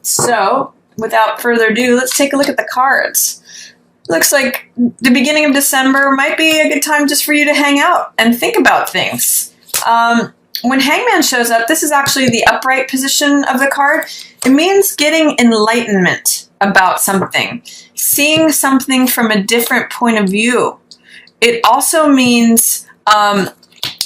So, without further ado, let's take a look at the cards. Looks like the beginning of December might be a good time just for you to hang out and think about things. When Hangman shows up, this is actually the upright position of the card. It means getting enlightenment about something, seeing something from a different point of view. It also means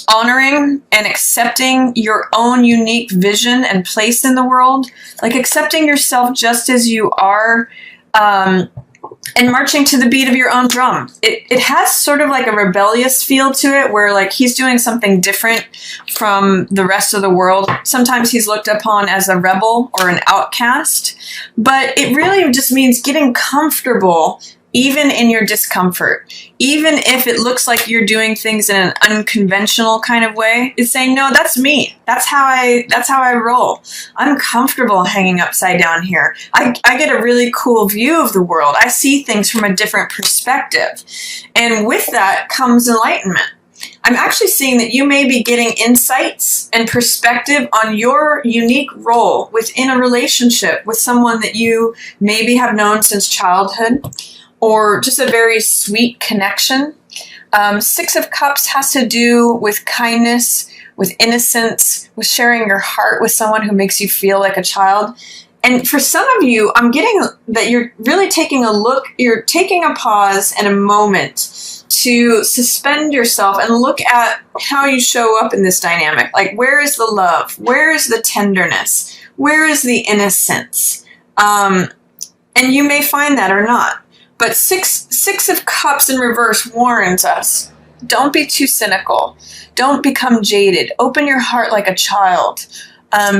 honoring and accepting your own unique vision and place in the world, like accepting yourself just as you are, and marching to the beat of your own drum. It has sort of like a rebellious feel to it, where like he's doing something different from the rest of the world. Sometimes he's looked upon as a rebel or an outcast, but it really just means getting comfortable even in your discomfort. Even if it looks like you're doing things in an unconventional kind of way, it's saying, no, that's me. That's how I roll. I'm comfortable hanging upside down here. I get a really cool view of the world. I see things from a different perspective. And with that comes enlightenment. I'm actually seeing that you may be getting insights and perspective on your unique role within a relationship with someone that you maybe have known since childhood, or just a very sweet connection. Six of Cups has to do with kindness, with innocence, with sharing your heart with someone who makes you feel like a child. And for some of you, I'm getting that you're really taking a look, you're taking a pause and a moment to suspend yourself and look at how you show up in this dynamic. Like, where is the love? Where is the tenderness? Where is the innocence? And you may find that or not. But six of Cups in reverse warns us. Don't be too cynical. Don't become jaded. Open your heart like a child.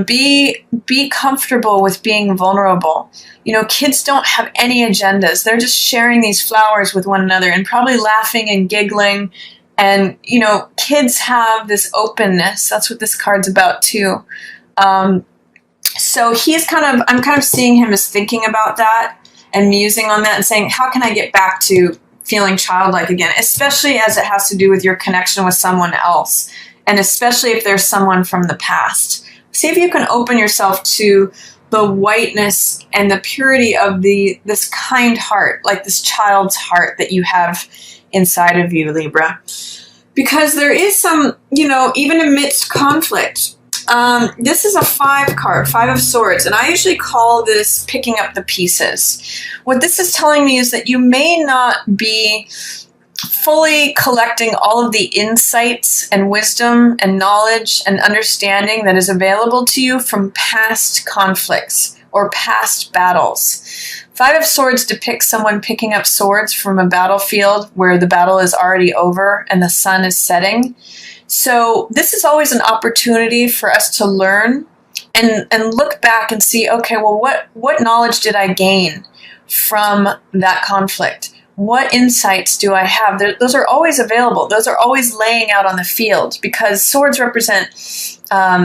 Be comfortable with being vulnerable. You know, kids don't have any agendas. They're just sharing these flowers with one another and probably laughing and giggling. And, you know, kids have this openness. That's what this card's about too. So I'm kind of seeing him as thinking about that and musing on that and saying, how can I get back to feeling childlike again? Especially as it has to do with your connection with someone else. And especially if there's someone from the past. See if you can open yourself to the whiteness and the purity of this kind heart, like this child's heart that you have inside of you, Libra. Because there is some, you know, even amidst conflict, this is a 5 card, 5 of Swords, and I usually call this picking up the pieces. What this is telling me is that you may not be fully collecting all of the insights and wisdom and knowledge and understanding that is available to you from past conflicts or past battles. 5 of Swords depicts someone picking up swords from a battlefield where the battle is already over and the sun is setting. So this is always an opportunity for us to learn and look back and see, okay, well, what knowledge did I gain from that conflict? What insights do I have? Those are always available. Those are always laying out on the field, because swords represent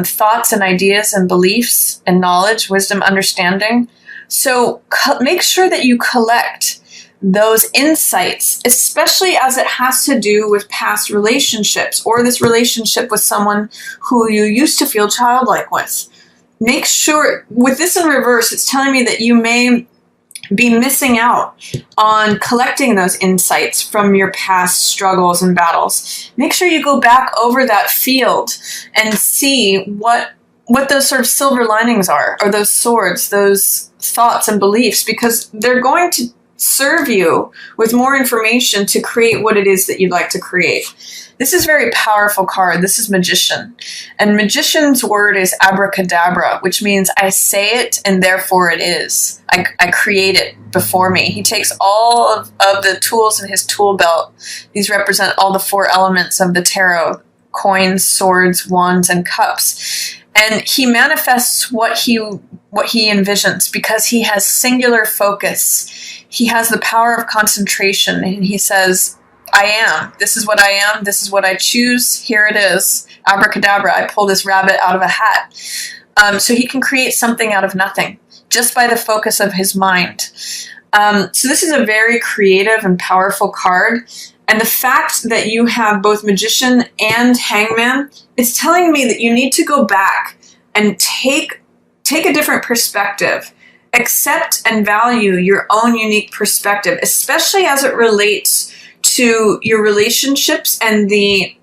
thoughts and ideas and beliefs and knowledge, wisdom, understanding. So make sure that you collect those insights, especially as it has to do with past relationships or this relationship with someone who you used to feel childlike with. Make sure, with this in reverse, it's telling me that you may be missing out on collecting those insights from your past struggles and battles. Make sure you go back over that field and see what those sort of silver linings are, or those swords, those thoughts and beliefs, because they're going to serve you with more information to create what it is that you'd like to create. This is a very powerful card. This is Magician. And Magician's word is abracadabra, which means I say it and therefore it is. I create it before me. He takes all of the tools in his tool belt. These represent all the 4 elements of the tarot: coins, swords, wands, and cups. And he manifests what he envisions, because he has singular focus. He has the power of concentration, and he says, I am. This is what I am. This is what I choose. Here it is. Abracadabra. I pull this rabbit out of a hat. So he can create something out of nothing just by the focus of his mind. So this is a very creative and powerful card. And the fact that you have both Magician and Hangman is telling me that you need to go back and take a different perspective accept and value your own unique perspective, especially as it relates to your relationships and the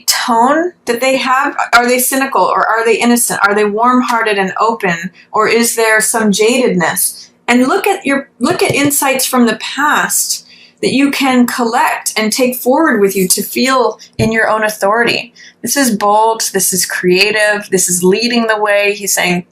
tone that they have. Are they cynical or are they innocent? Are they warm-hearted and open, or is there some jadedness? And look at insights from the past that you can collect and take forward with you to feel in your own authority. This is bold. This is creative. This is leading the way. He's saying,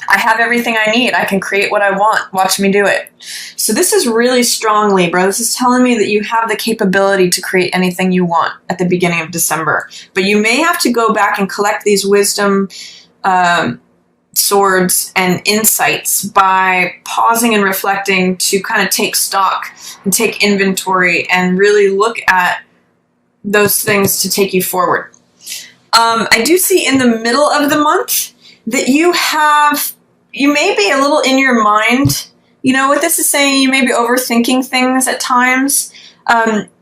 I have everything I need. I can create what I want. Watch me do it. So this is really strong, Libra. This is telling me that you have the capability to create anything you want at the beginning of December. But you may have to go back and collect these wisdom swords and insights by pausing and reflecting to kind of take stock and take inventory and really look at those things to take you forward. I do see in the middle of the month that you may be a little in your mind. You know what this is saying? You may be overthinking things at times.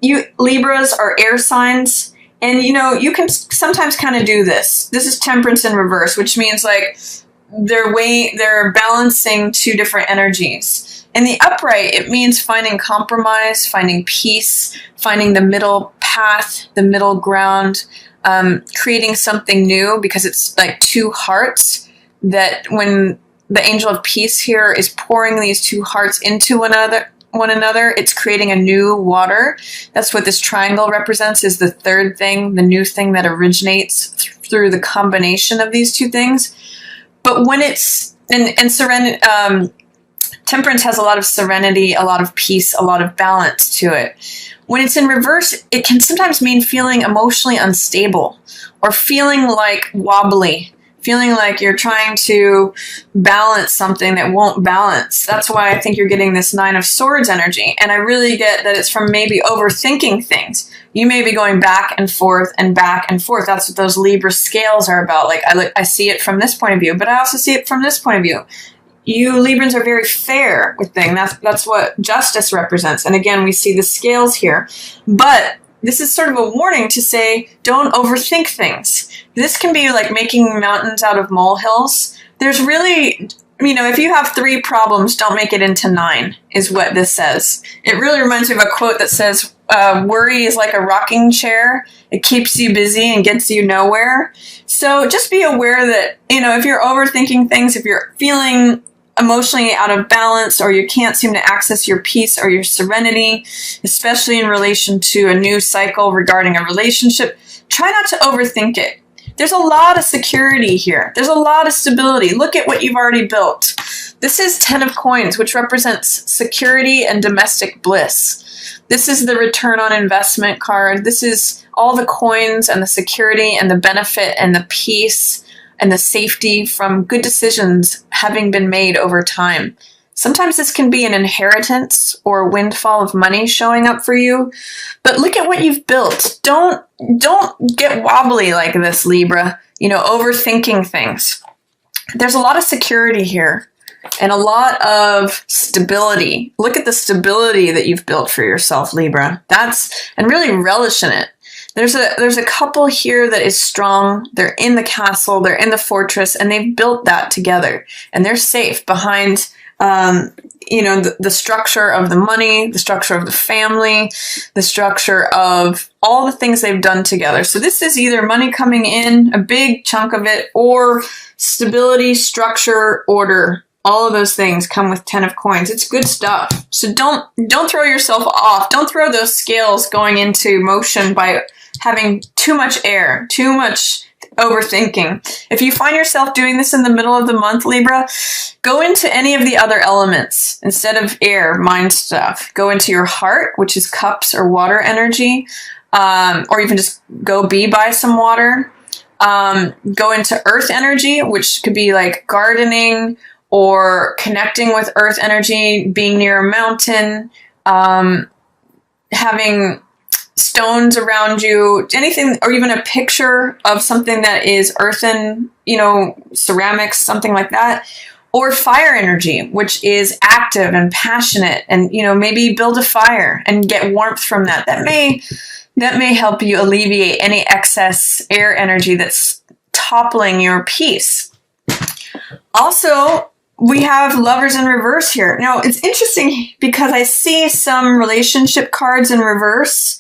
You Libras are air signs, and you can sometimes kind of do this. This is Temperance in reverse, which means like they're balancing two different energies. In the upright, it means finding compromise, finding peace, finding the middle path, the middle ground, creating something new, because it's like two hearts that when the angel of peace here is pouring these two hearts into one another, it's creating a new water. That's what this triangle represents, is the third thing, the new thing that originates through the combination of these two things. But when it's and serenity, Temperance has a lot of serenity, a lot of peace, a lot of balance to it. When it's in reverse, it can sometimes mean feeling emotionally unstable or feeling like wobbly, feeling like you're trying to balance something that won't balance. That's why I think you're getting this Nine of Swords energy. And I really get that it's from maybe overthinking things. You may be going back and forth and back and forth. That's what those Libra scales are about. Like I see it from this point of view, but I also see it from this point of view. You Librans are very fair with things. That's what justice represents. And again, we see the scales here. But this is sort of a warning to say, don't overthink things. This can be like making mountains out of molehills. There's really, if you have 3 problems, don't make it into 9, is what this says. It really reminds me of a quote that says, worry is like a rocking chair. It keeps you busy and gets you nowhere. So just be aware that, if you're overthinking things, if you're feeling emotionally out of balance, or you can't seem to access your peace or your serenity, especially in relation to a new cycle regarding a relationship, try not to overthink it. There's a lot of security here. There's a lot of stability. Look at what you've already built. This is 10 of Coins, which represents security and domestic bliss. This is the return on investment card. This is all the coins and the security and the benefit and the peace and the safety from good decisions having been made over time. Sometimes this can be an inheritance or a windfall of money showing up for you, but look at what you've built. Don't get wobbly like this, Libra, overthinking things. There's a lot of security here and a lot of stability. Look at the stability that you've built for yourself, Libra. And really relish in it. There's a couple here that is strong. They're in the castle, they're in the fortress, and they've built that together. And they're safe behind, the structure of the money, the structure of the family, the structure of all the things they've done together. So this is either money coming in, a big chunk of it, or stability, structure, order. All of those things come with 10 of Coins. It's good stuff. So don't throw yourself off. Don't throw those scales going into motion by having too much air, too much overthinking. If you find yourself doing this in the middle of the month, Libra, go into any of the other elements. Instead of air, mind stuff. Go into your heart, which is cups or water energy, or even just go be by some water. Go into earth energy, which could be like gardening or connecting with earth energy, being near a mountain, having stones around you, anything, or even a picture of something that is earthen, ceramics, something like that. Or fire energy, which is active and passionate, and, maybe build a fire and get warmth from that. That may help you alleviate any excess air energy that's toppling your peace. Also, we have Lovers in reverse here. Now, it's interesting because I see some relationship cards in reverse.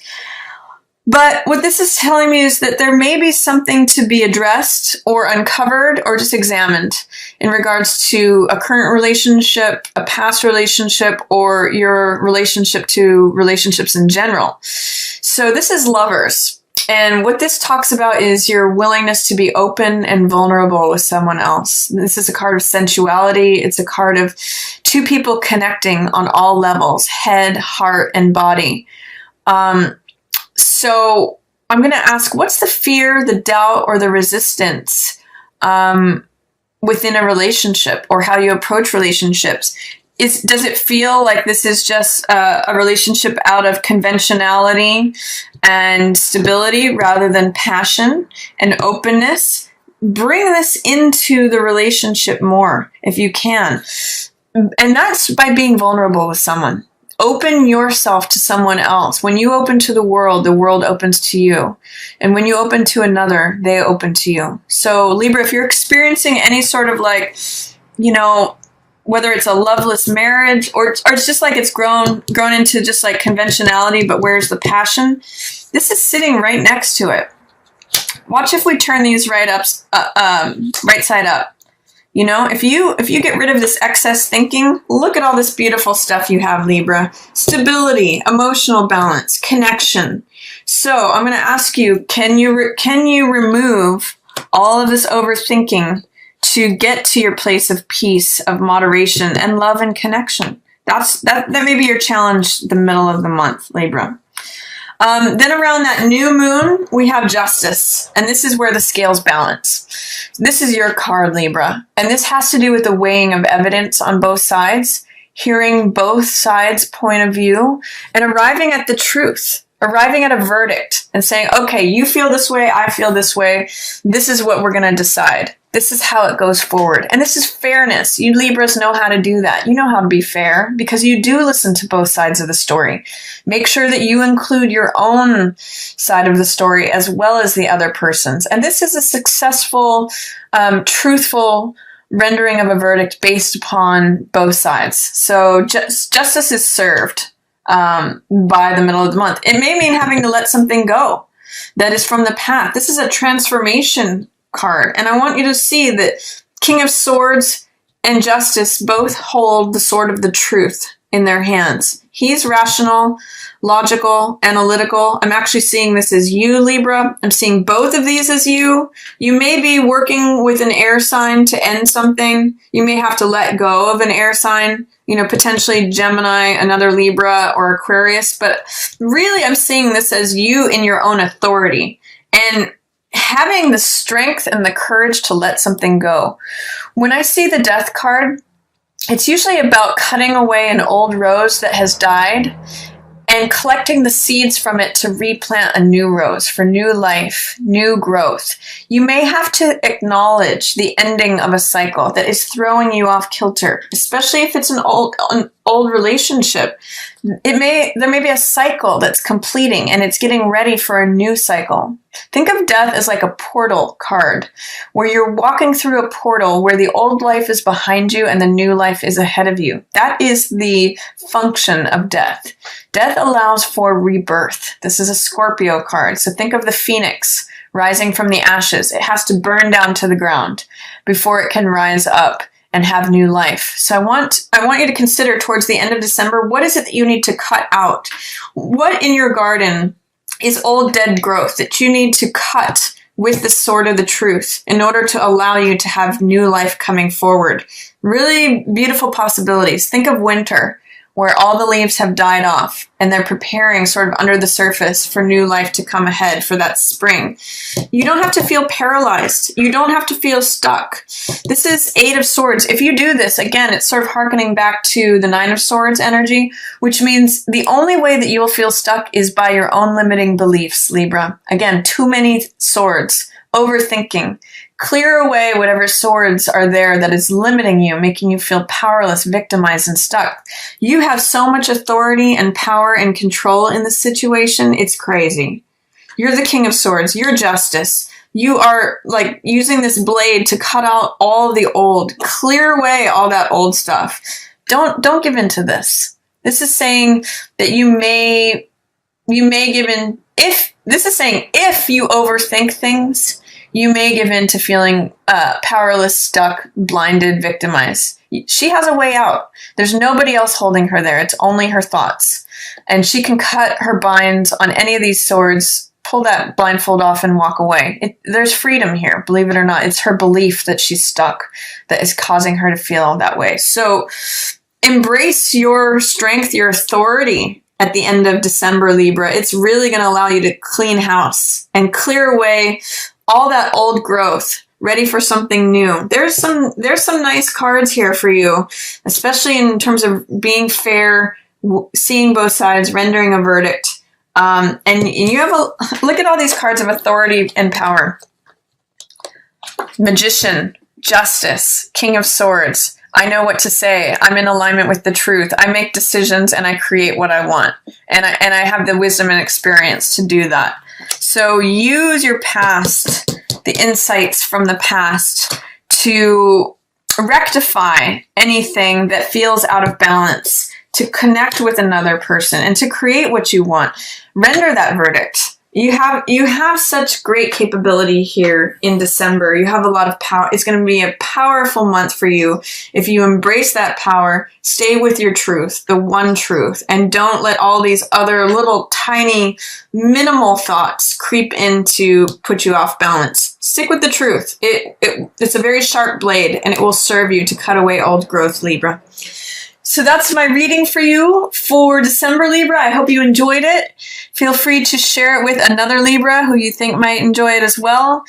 But what this is telling me is that there may be something to be addressed or uncovered or just examined in regards to a current relationship, a past relationship, or your relationship to relationships in general. So this is Lovers. And what this talks about is your willingness to be open and vulnerable with someone else. This is a card of sensuality. It's a card of two people connecting on all levels, head, heart, and body. So I'm going to ask, what's the fear, the doubt, or the resistance within a relationship, or how you approach relationships? Does it feel like this is just a relationship out of conventionality and stability rather than passion and openness? Bring this into the relationship more if you can. And that's by being vulnerable with someone. Open yourself to someone else. When you open to the world opens to you. And when you open to another, they open to you. So Libra, if you're experiencing any sort of like, whether it's a loveless marriage or it's just like it's grown into just like conventionality, but where's the passion? This is sitting right next to it. Watch if we turn these right side up. If you get rid of this excess thinking, look at all this beautiful stuff you have, Libra. Stability, emotional balance, connection. So I'm going to ask you, can you remove all of this overthinking to get to your place of peace, of moderation, and love and connection? That may be your challenge the middle of the month, Libra. Then around that new moon, we have Justice, and this is where the scales balance. This is your card, Libra, and this has to do with the weighing of evidence on both sides, hearing both sides' point of view, and arriving at the truth, arriving at a verdict, and saying, okay, you feel this way, I feel this way, this is what we're going to decide. This is how it goes forward. And this is fairness. You Libras know how to do that. You know how to be fair because you do listen to both sides of the story. Make sure that you include your own side of the story as well as the other person's. And this is a successful, truthful rendering of a verdict based upon both sides. So justice is served by the middle of the month. It may mean having to let something go that is from the past. This is a transformation card. And I want you to see that King of Swords and Justice both hold the sword of the truth in their hands. He's rational, logical, analytical. I'm actually seeing this as you, Libra. I'm seeing both of these as you. You may be working with an air sign to end something. You may have to let go of an air sign, potentially Gemini, another Libra, or Aquarius. But really, I'm seeing this as you in your own authority. And having the strength and the courage to let something go. When I see the Death card, it's usually about cutting away an old rose that has died and collecting the seeds from it to replant a new rose for new life, new growth. You may have to acknowledge the ending of a cycle that is throwing you off kilter, especially if it's an old relationship. There may be a cycle that's completing and it's getting ready for a new cycle. Think of Death as like a portal card where you're walking through a portal where the old life is behind you and the new life is ahead of you. That is the function of Death. Death allows for rebirth. This is a Scorpio card. So think of the phoenix rising from the ashes. It has to burn down to the ground before it can rise up and have new life. So I want you to consider towards the end of December, what is it that you need to cut out? What in your garden is old dead growth that you need to cut with the sword of the truth in order to allow you to have new life coming forward? Really beautiful possibilities. Think of winter, where all the leaves have died off and they're preparing sort of under the surface for new life to come ahead for that spring. You don't have to feel paralyzed. You don't have to feel stuck. This is Eight of Swords. If you do this, again, it's sort of hearkening back to the Nine of Swords energy, which means the only way that you will feel stuck is by your own limiting beliefs, Libra. Again, too many swords, overthinking. Clear away whatever swords are there that is limiting you, making you feel powerless, victimized, and stuck. You have so much authority and power and control in this situation, it's crazy. You're the King of Swords. You're Justice. You are like using this blade to cut out all the old, clear away all that old stuff. Don't give in to this. This is saying that you may give in if you overthink things, you may give in to feeling powerless, stuck, blinded, victimized. She has a way out. There's nobody else holding her there. It's only her thoughts. And she can cut her binds on any of these swords, pull that blindfold off and walk away. There's freedom here, believe it or not. It's her belief that she's stuck that is causing her to feel that way. So embrace your strength, your authority at the end of December, Libra. It's really going to allow you to clean house and clear away all that old growth, ready for something new. There's some nice cards here for you, especially in terms of being fair, seeing both sides, rendering a verdict. And you have look at all these cards of authority and power. Magician, Justice, King of Swords. I know what to say. I'm in alignment with the truth. I make decisions and I create what I want. And I have the wisdom and experience to do that. So use your past, the insights from the past, to rectify anything that feels out of balance, to connect with another person, and to create what you want. Render that verdict. You have such great capability here in December. You have a lot of power. It's going to be a powerful month for you if you embrace that power, stay with your truth, the one truth, and don't let all these other little tiny minimal thoughts creep in to put you off balance. Stick with the truth. It's a very sharp blade, and it will serve you to cut away old growth, Libra. So that's my reading for you for December, Libra. I hope you enjoyed it. Feel free to share it with another Libra who you think might enjoy it as well.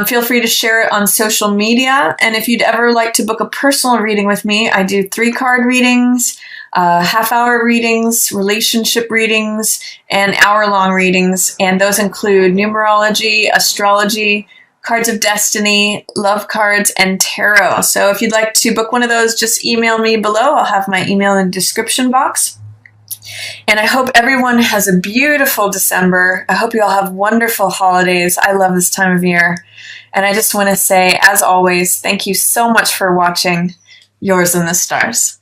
Feel free to share it on social media. And if you'd ever like to book a personal reading with me, I do 3-card readings, half-hour readings, relationship readings, and hour-long readings. And those include numerology, astrology, cards of destiny, love cards, and tarot. So if you'd like to book one of those, just email me below. I'll have my email in the description box. And I hope everyone has a beautiful December. I hope you all have wonderful holidays. I love this time of year. And I just want to say, as always, thank you so much for watching. Yours in the Stars.